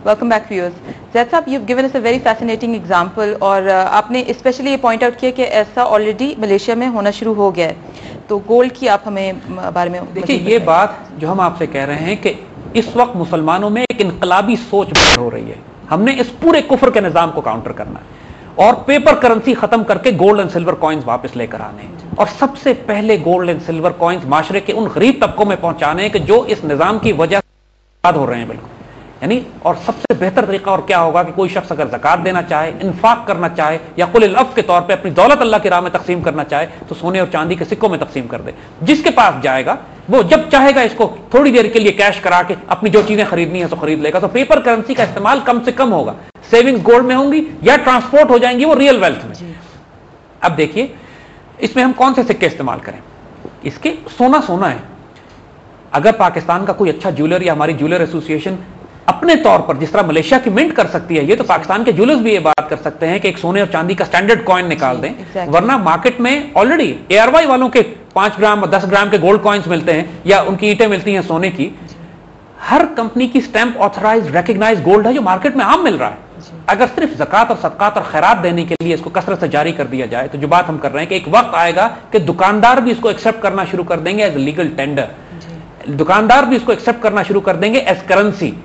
Welcome back viewers. Zaid साहब, you've given us a very fascinating example और आपने especially ये point out किया कि ऐसा already मलेशिया में होना शुरू हो गया है. तो गोल्ड की आप हमें बारे में देखिए, ये बात जो हम आपसे कह रहे हैं कि इस वक्त मुसलमानों में एक इनकलाबी सोच पैदा हो रही है. हमने इस पूरे कुफर के निजाम को काउंटर करना है और पेपर करेंसी खत्म करके गोल्ड एंड सिल्वर कॉइन्स वापस लेकर आने हैं और सबसे पहले गोल्ड एंड सिल्वर कॉइन्स माशरे के उन गरीब तबकों में पहुंचाने हैं कि जो इस निजाम की वजह से हो रहे हैं. बिल्कुल यानी, और सबसे बेहतर तरीका और क्या होगा कि कोई शख्स अगर ज़कात देना चाहे, इन्फाक करना चाहे या कुल अफ़ के तौर पे अपनी दौलत अल्लाह की राह में तकसीम करना चाहे तो सोने और चांदी के सिक्कों में तकसीम कर दे. जिसके पास जाएगा वो जब चाहेगा इसको थोड़ी देर के लिए कैश करा के अपनी जो चीजें खरीदनी है तो खरीद लेगा. तो पेपर करेंसी का इस्तेमाल कम से कम होगा. सेविंग्स गोल्ड में होंगी या ट्रांसपोर्ट हो जाएंगी वो रियल वेल्थ में. अब देखिए, इसमें हम कौन से सिक्के इस्तेमाल करें. इसके सोना है. अगर पाकिस्तान का कोई अच्छा ज्वेलर या हमारी ज्वेलर एसोसिएशन अपने तौर पर जिस तरह मलेशिया की मिंट कर सकती है, ये तो पाकिस्तान के ज्वेलर्स भी ये बात कर सकते हैं कि एक सोने और चांदी का स्टैंडर्ड कॉइन निकाल दें. वरना मार्केट में ऑलरेडी ARY वालों के 5 ग्राम और 10 ग्राम के गोल्ड कॉइन्स मिलते हैं या उनकी ईंटें मिलती हैं सोने की. हर कंपनी की स्टैंप ऑथराइज्ड रिकॉग्नाइज्ड गोल्ड है जो मार्केट में आम मिल रहा है. अगर सिर्फ ज़कात और सदकात और खैरात देने के लिए इसको कसरत से जारी कर दिया जाए तो जो बात हम कर रहे हैं कि एक वक्त आएगा कि दुकानदार भी इसको एक्सेप्ट करना शुरू कर देंगे एज लीगल टेंडर. दुकानदार भी इसको एक्सेप्ट करना शुरू कर देंगे एज करेंसी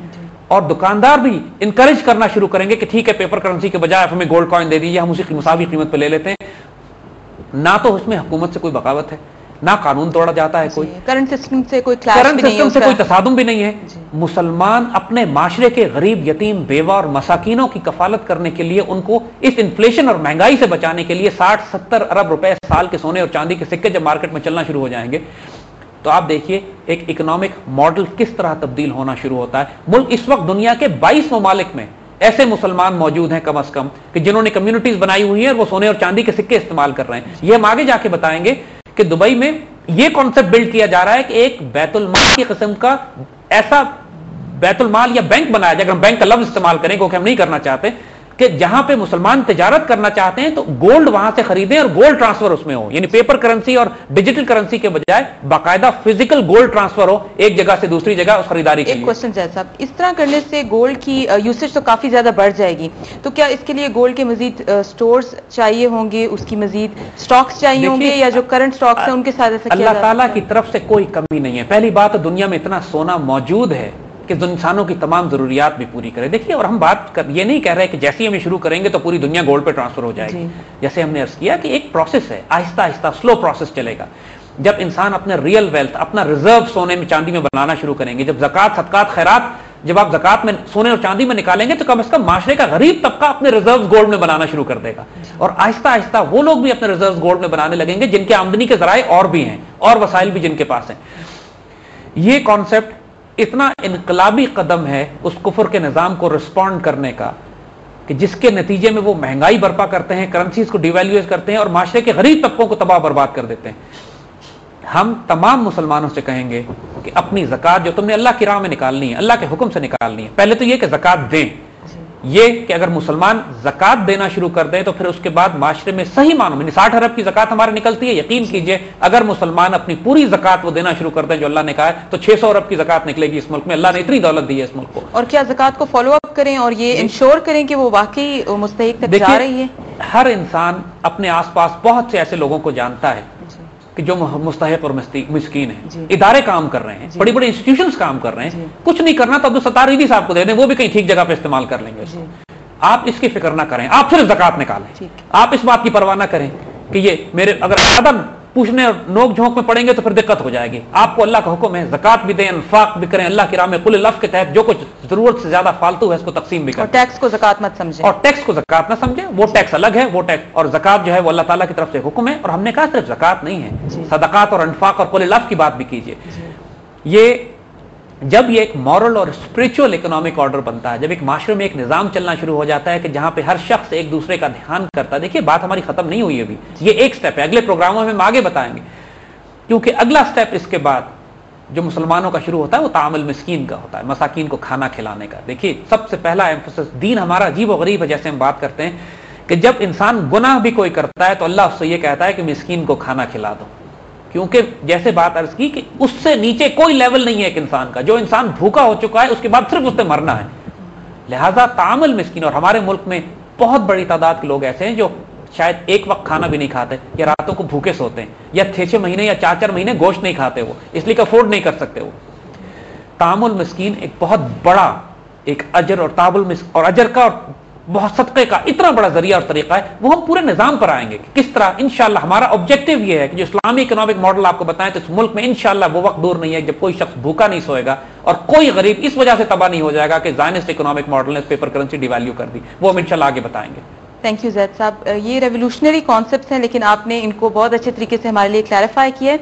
और दुकानदार भी इनकरेज करना शुरू करेंगे कि ठीक है, पेपर करेंसी के बजाय आप हमें गोल्ड कॉइन दे दीजिए, हम उसी मुसावी कीमत पर ले लेते हैं. ना तो उसमें हुकूमत से कोई बगावत है, ना कानून तोड़ा जाता है, कोई करंट सिस्टम से कोई तसादुम भी नहीं है. मुसलमान अपने माशरे के गरीब, यतीम, बेवा और मसाकीनों की कफालत करने के लिए, उनको इस इन्फ्लेशन और महंगाई से बचाने के लिए 60-70 अरब रुपए साल के सोने और चांदी के सिक्के जब मार्केट में चलना शुरू हो जाएंगे तो आप देखिए एक इकोनॉमिक मॉडल किस तरह तब्दील होना शुरू होता है. मुल्क इस वक्त दुनिया के 22 ममालिक में ऐसे मुसलमान मौजूद हैं कम से कम कि जिन्होंने कम्युनिटीज बनाई हुई हैं और वो सोने और चांदी के सिक्के इस्तेमाल कर रहे हैं. ये हम आगे जाके बताएंगे कि दुबई में ये कॉन्सेप्ट बिल्ड किया जा रहा है कि एक बैतुल माल की किस्म का ऐसा बैतुल माल या बैंक बनाया जाए. अगर हम बैंक का लफ्ज इस्तेमाल करें क्योंकि हम नहीं करना चाहते, कि जहां पे मुसलमान तिजारत करना चाहते हैं तो गोल्ड वहां से खरीदें और गोल्ड ट्रांसफर उसमें हो. यानी पेपर करेंसी और डिजिटल करेंसी के बजाय बाकायदा फिजिकल गोल्ड ट्रांसफर हो एक जगह से दूसरी जगह उस खरीदारी के लिए. एक क्वेश्चन जैसा साहब, इस तरह करने से गोल्ड की यूसेज तो काफी ज्यादा बढ़ जाएगी, तो क्या इसके लिए गोल्ड के मजीद स्टोर्स चाहिए होंगे, उसकी मजीद स्टॉक्स चाहिए होंगे, या जो करंट स्टॉक्स हैं उनके साथ अल्लाह ताला की तरफ से कोई कमी नहीं है. पहली बात तो दुनिया में इतना सोना मौजूद है कि इंसानों की तमाम जरूरियात भी पूरी करे. देखिए, और हम ये नहीं कह रहे कि जैसे ही हम शुरू करेंगे तो पूरी दुनिया गोल्ड पे ट्रांसफर हो जाएगी. जैसे हमने अर्ज किया कि एक प्रोसेस है, आहिस्ता आहिस्ता स्लो प्रोसेस चलेगा. जब इंसान अपने रियल वेल्थ, अपना रिजर्व सोने में चांदी में बनाना शुरू करेंगे, जब ज़कात, सदकात, खैरात जब आप ज़कात में सोने और चांदी में निकालेंगे तो कम से कम माशरे का गरीब तबका अपने रिजर्व गोल्ड में बनाना शुरू कर देगा. और आहिस्ता आहिस्ता वो लोग भी अपने रिजर्व गोल्ड में बनाने लगेंगे जिनके आमदनी के जराए और भी हैं और वसाइल भी जिनके पास हैं. ये कॉन्सेप्ट इतना इनकलाबी कदम है उस कुफर के निजाम को रिस्पॉन्ड करने का कि जिसके नतीजे में वो महंगाई बर्पा करते हैं, करेंसीज को डिवैल्यूएट करते हैं और माशरे के गरीब तबकों को तबाह बर्बाद कर देते हैं. हम तमाम मुसलमानों से कहेंगे कि अपनी ज़कात जो तुमने अल्लाह की राह में निकालनी है, अल्लाह के हुक्म से निकालनी है, पहले तो ये कि ज़कात दें. ये कि अगर मुसलमान ज़कात देना शुरू कर दें तो फिर उसके बाद माशरे में सही मानों में 60 अरब की ज़कात हमारे निकलती है. यकीन कीजिए अगर मुसलमान अपनी पूरी ज़कात वो देना शुरू कर दें जो अल्लाह ने कहा है तो 600 अरब की ज़कात निकलेगी इस मुल्क में. अल्लाह ने इतनी दौलत दी है इस मुल्क को. और क्या ज़कात को फॉलो अप करें और ये इंश्योर करें कि वो वाकई मुस्तहिक तक जा रही है. हर इंसान अपने आसपास बहुत से ऐसे लोगों को जानता है कि जो मुस्तहिक और मिस्कीन है. इदारे काम कर रहे हैं, बड़ी बड़ी इंस्टीट्यूशंस काम कर रहे हैं. कुछ नहीं करना तो अब्दुल सत्तार ईदी साहब को दे दें, वो भी कहीं ठीक जगह पे इस्तेमाल कर लेंगे. आप इसकी फिक्र ना करें, आप सिर्फ ज़कात निकालें. आप इस बात की परवाह ना करें कि ये मेरे अगर आदम पूछने और नोक झोंक में पड़ेंगे तो फिर दिक्कत हो जाएगी. आपको अल्लाह का हुक्म है ज़कात भी दें, इन्फाक भी करें, अल्लाह की राह में कुल लफ़ के तहत जो कुछ जरूरत से ज्यादा फालतू है इसको तकसीम भी करें. और टैक्स को ज़कात मत समझें. और टैक्स को ज़कात ना समझें, वो टैक्स अलग है. वो टैक्स और ज़कात जो है वो अल्लाह ताला की तरफ से हुक्म है. और हमने कहा सिर्फ ज़कात नहीं है, सदकात और इन्फाक और कुल लफ़ की बात भी कीजिए. ये जब ये एक मॉरल और स्पिरिचुअल इकोनॉमिक ऑर्डर बनता है, जब एक माशरे में एक निजाम चलना शुरू हो जाता है कि जहां पे हर शख्स एक दूसरे का ध्यान करता है. देखिए, बात हमारी खत्म नहीं हुई अभी, ये एक स्टेप है. अगले प्रोग्रामों में हम आगे बताएंगे, क्योंकि अगला स्टेप इसके बाद जो मुसलमानों का शुरू होता है वो तामुल मिस्कीन का होता है, मसाकीन को खाना खिलाने का. देखिए, सबसे पहला एम्फोसिस, दीन हमारा अजीब और गरीब है. जैसे हम बात करते हैं कि जब इंसान गुनाह भी कोई करता है तो अल्लाह उससे ये कहता है कि मिस्कीन को खाना खिला दो, क्योंकि जैसे बात अर्ज की कि उससे नीचे कोई लेवल नहीं है एक इंसान का. जो इंसान भूखा हो चुका है उसके बाद सिर्फ उससे मरना है. لہذا تعامل مسکین, اور ہمارے ملک میں بہت بڑی تعداد کے لوگ ایسے ہیں جو شاید ایک وقت کھانا بھی نہیں کھاتے, یا راتوں کو بھوکے سوتے ہیں, یا 6 مہینے یا 4 مہینے گوشت نہیں کھاتے, وہ اس لیے کہ افورڈ نہیں کر سکتے. وہ تعامل مسکین ایک بہت بڑا ایک اجر اور اور اجر کا اور بہت صدقے کا اتنا بڑا ذریعہ اور طریقہ ہے. وہ ہم پورے نظام پر آئیں گے کہ کس طرح انشاءاللہ. ہمارا آبجیکٹو یہ ہے کہ جو اسلامی اکنامک ماڈل آپ کو بتائیں تو اس ملک میں انشاءاللہ وہ وقت دور نہیں ہے جب کوئی شخص بھوکا نہیں سوئے گا اور کوئی غریب اس وجہ سے تباہ نہیں ہو جائے گا کہ زائنسٹ اکنامک ماڈل نے پیپر کرنسی ڈی ویلیو کر دی. وہ ہم انشاءاللہ آگے بتائیں گے. تھینک یو زید صاحب. یہ ریولیوشنری کانسیپٹس ہیں لیکن آپ نے ان کو بہت اچھے طریقے سے ہمارے لیے کلیریفائی کیا ہے.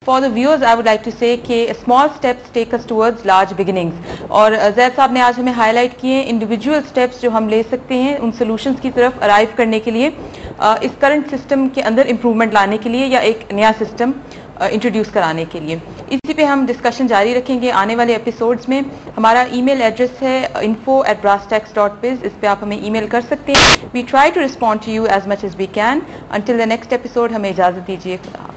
For the viewers I would like to say کہ small steps take us towards large beginnings. اور زید صاحب نے آج ہمیں ہائی لائٹ کیے ہیں انڈیویجول اسٹیپس جو ہم لے سکتے ہیں ان سولوشنس کی طرف ارائیو کرنے کے لیے, اس کرنٹ سسٹم کے اندر امپروومنٹ لانے کے لیے یا ایک نیا سسٹم انٹروڈیوس کرانے کے لیے. اسی پہ ہم ڈسکشن جاری رکھیں گے آنے والے ایپیسوڈز میں. ہمارا ای میل ایڈریس ہے info@brasstax.biz. اس پہ آپ ہمیں ای میل کر سکتے ہیں. We try to respond to you as much as we can. Until the next episode ہمیں اجازت دیجیے. خدا حافظ.